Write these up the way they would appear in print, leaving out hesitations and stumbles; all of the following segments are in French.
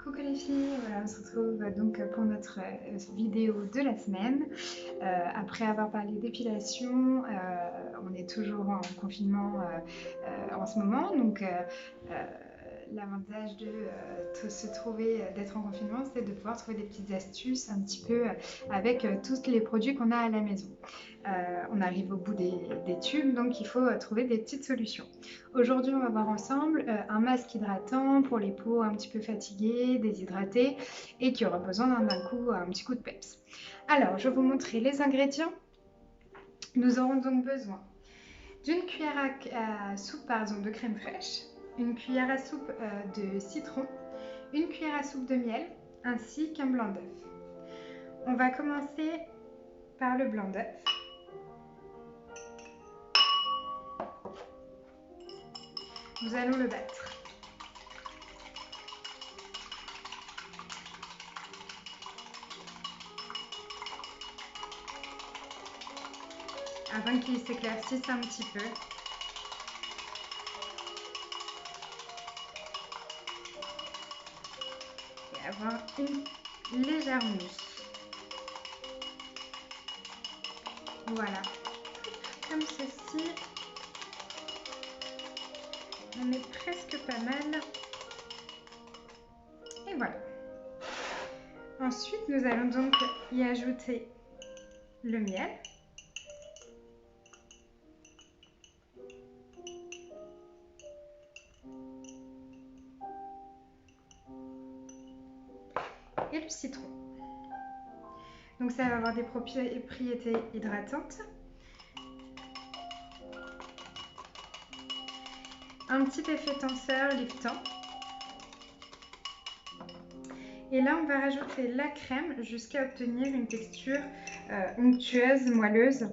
Coucou les filles, voilà, on se retrouve donc pour notre vidéo de la semaine. Après avoir parlé d'épilation, on est toujours en confinement en ce moment, donc l'avantage de se trouver, d'être en confinement, c'est de pouvoir trouver des petites astuces un petit peu avec tous les produits qu'on a à la maison. On arrive au bout des tubes, donc il faut trouver des petites solutions. Aujourd'hui, on va voir ensemble un masque hydratant pour les peaux un petit peu fatiguées, déshydratées et qui aura besoin d'un petit coup de peps. Alors, je vais vous montrer les ingrédients. Nous aurons donc besoin d'une cuillère à soupe de crème fraîche, une cuillère à soupe de citron, une cuillère à soupe de miel, ainsi qu'un blanc d'œuf. On va commencer par le blanc d'œuf. Nous allons le battre. Afin qu'il s'éclaircisse un petit peu. Et avoir une légère mousse. Voilà. Comme ceci. On est presque pas mal. Et voilà. Ensuite, nous allons donc y ajouter le miel. Et le citron. Donc ça va avoir des propriétés hydratantes. Un petit effet tenseur liftant. Et là, on va rajouter la crème jusqu'à obtenir une texture onctueuse, moelleuse.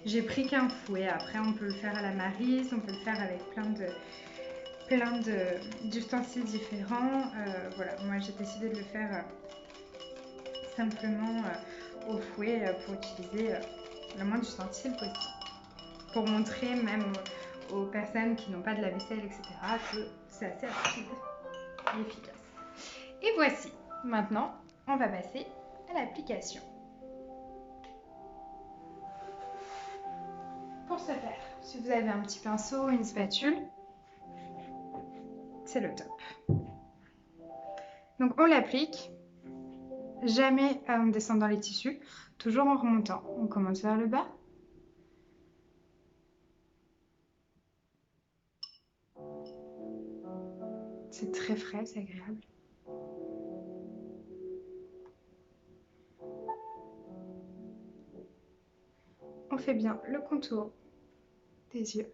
J'ai pris qu'un fouet. Après, on peut le faire à la maryse, on peut le faire avec plein d'ustensiles différents. Voilà, moi j'ai décidé de le faire simplement au fouet pour utiliser le moins d'ustensiles possible. Pour montrer même aux personnes qui n'ont pas de la vaisselle, etc., que c'est assez rapide et efficace. Et voici, maintenant, on va passer à l'application. Pour ce faire, si vous avez un petit pinceau, une spatule, c'est le top. Donc on l'applique, jamais en descendant les tissus, toujours en remontant. On commence vers le bas. C'est très frais, c'est agréable. On fait bien le contour des yeux.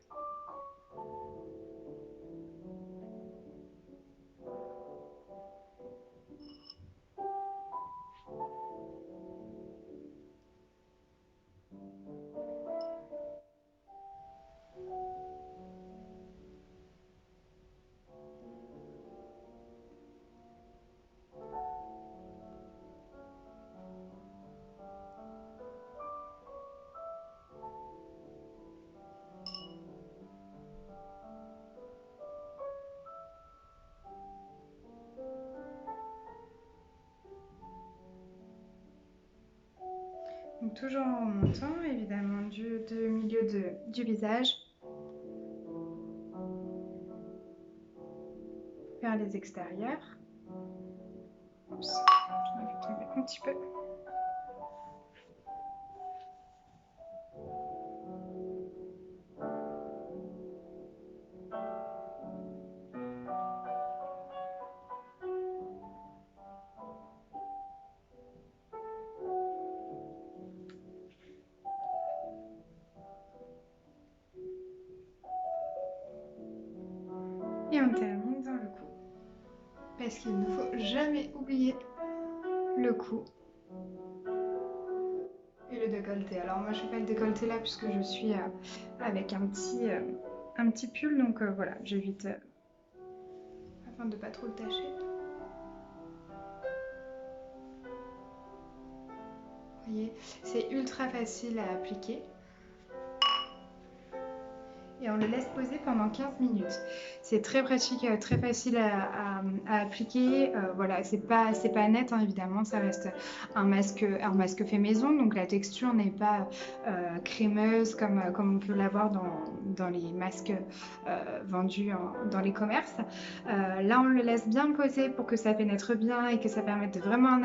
Donc toujours en remontant, évidemment, du milieu du visage vers les extérieurs. Oups, je vais tomber un petit peu. Et on termine dans le cou. Parce qu'il ne faut jamais oublier le cou et le décolleté. Alors moi je ne fais pas le décolleté là puisque je suis avec un petit pull. Donc voilà, j'évite afin de ne pas trop le tâcher. Vous voyez, c'est ultra facile à appliquer. Et on le laisse poser pendant 15 minutes. C'est très pratique, très facile à appliquer. Voilà, c'est pas net, hein, évidemment, ça reste un masque fait maison, donc la texture n'est pas crémeuse comme on peut l'avoir dans les masques vendus dans les commerces. Là, on le laisse bien poser pour que ça pénètre bien et que ça permette de vraiment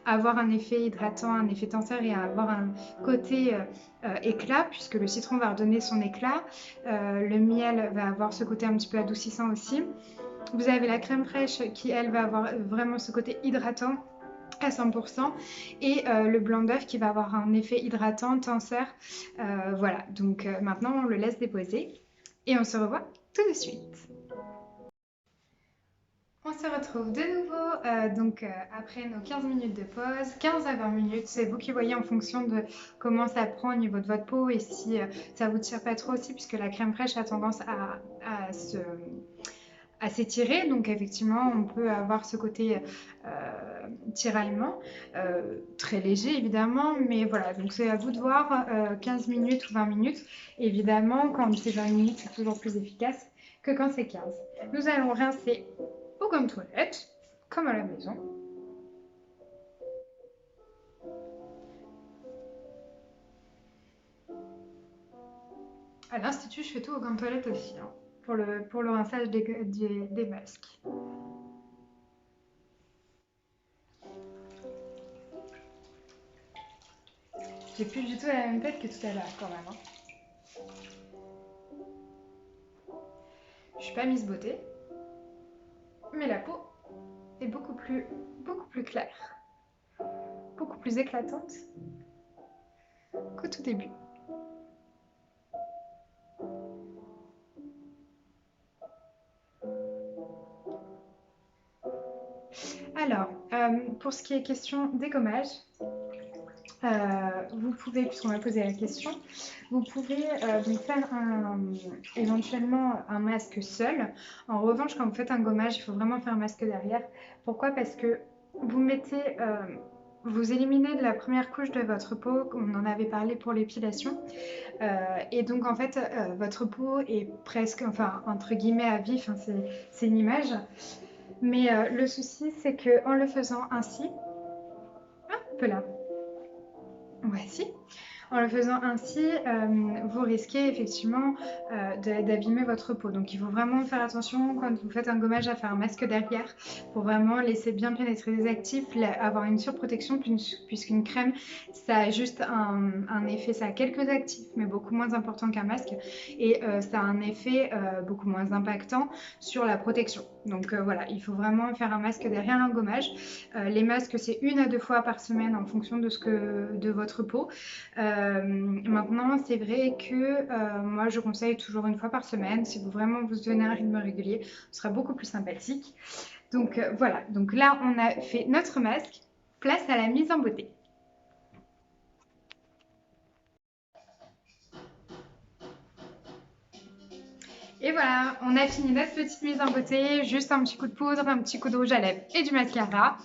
avoir un effet hydratant, un effet tenseur et avoir un côté éclat, puisque le citron va redonner son éclat. Le miel va avoir ce côté un petit peu adoucissant aussi. Vous avez la crème fraîche qui, elle, va avoir vraiment ce côté hydratant à 100%, et le blanc d'œuf qui va avoir un effet hydratant, tenseur. Voilà, donc maintenant on le laisse déposer et on se revoit tout de suite. On se retrouve de nouveau après nos 15 minutes de pause, 15 à 20 minutes, c'est vous qui voyez en fonction de comment ça prend au niveau de votre peau et si ça vous tire pas trop aussi, puisque la crème fraîche a tendance à s'étirer, donc effectivement on peut avoir ce côté tiraillement, très léger évidemment, mais voilà, donc c'est à vous de voir, 15 minutes ou 20 minutes, évidemment quand c'est 20 minutes c'est toujours plus efficace que quand c'est 15. Nous allons rincer au gomme toilette, comme à la maison. À l'Institut, je fais tout au gomme toilette aussi, hein, pour le rinçage des masques. J'ai plus du tout la même tête que tout à l'heure quand même. Hein. Je suis pas Miss Beauté, mais la peau est beaucoup plus claire, beaucoup plus éclatante qu'au tout début. Alors, pour ce qui est question des gommages, vous pouvez, puisqu'on m'a posé la question, vous pouvez donc faire éventuellement un masque seul. En revanche, quand vous faites un gommage, il faut vraiment faire un masque derrière. Pourquoi? Parce que vous mettez... vous éliminez de la première couche de votre peau, comme on en avait parlé pour l'épilation. Et donc, en fait, votre peau est presque, enfin, entre guillemets, à vif, hein, c'est une image. Mais le souci, c'est qu'en le faisant ainsi, un peu là, voici. En le faisant ainsi, vous risquez effectivement d'abîmer votre peau. Donc il faut vraiment faire attention quand vous faites un gommage à faire un masque derrière pour vraiment laisser bien pénétrer les actifs, avoir une surprotection, puisqu'une crème, ça a juste un effet, ça a quelques actifs, mais beaucoup moins important qu'un masque, et ça a un effet beaucoup moins impactant sur la protection. Donc voilà, il faut vraiment faire un masque derrière un gommage. Les masques, c'est 1 à 2 fois par semaine en fonction de votre peau. Maintenant, c'est vrai que moi, je conseille toujours 1 fois par semaine. Si vous vraiment vous donnez un rythme régulier, ce sera beaucoup plus sympathique. Donc voilà, donc là, on a fait notre masque. Place à la mise en beauté. Et voilà, on a fini notre petite mise en beauté, juste un petit coup de poudre, un petit coup de rouge à lèvres et du mascara.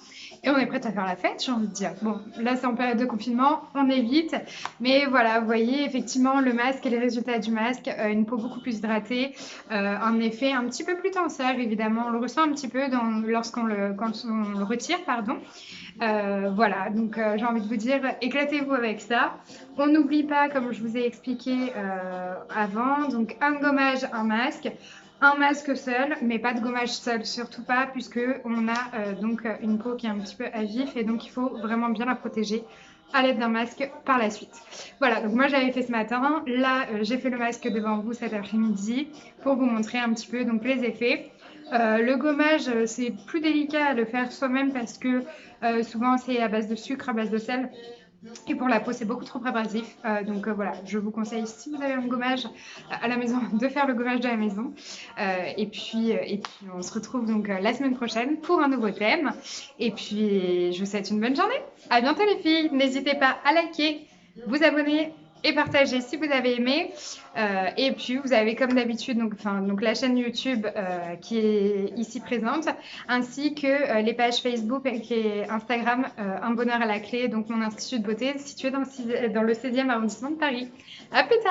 Et on est prête à faire la fête, j'ai envie de dire. Bon, là c'est en période de confinement, on évite. Mais voilà, vous voyez effectivement le masque et les résultats du masque, une peau beaucoup plus hydratée, un effet un petit peu plus tenseur évidemment. On le ressent un petit peu quand on le retire, pardon. Voilà, donc j'ai envie de vous dire, éclatez-vous avec ça. On n'oublie pas, comme je vous ai expliqué avant, donc un gommage, un masque seul, mais pas de gommage seul, surtout pas, puisque on a donc une peau qui est un petit peu à vif et donc il faut vraiment bien la protéger à l'aide d'un masque par la suite. Voilà, donc moi j'avais fait ce matin, là j'ai fait le masque devant vous cet après-midi pour vous montrer un petit peu donc les effets. Le gommage, c'est plus délicat à le faire soi-même parce que souvent c'est à base de sucre, à base de sel. Et pour la peau, c'est beaucoup trop abrasif. Donc voilà, je vous conseille, si vous avez un gommage à la maison, de faire le gommage de la maison. Et puis, on se retrouve donc la semaine prochaine pour un nouveau thème. Et puis, je vous souhaite une bonne journée. À bientôt les filles. N'hésitez pas à liker, vous abonner et partagez si vous avez aimé. Et puis, vous avez comme d'habitude donc la chaîne YouTube qui est ici présente, ainsi que les pages Facebook et Instagram, Un bonheur à la clé, donc mon institut de beauté situé dans le 16e arrondissement de Paris. À plus tard!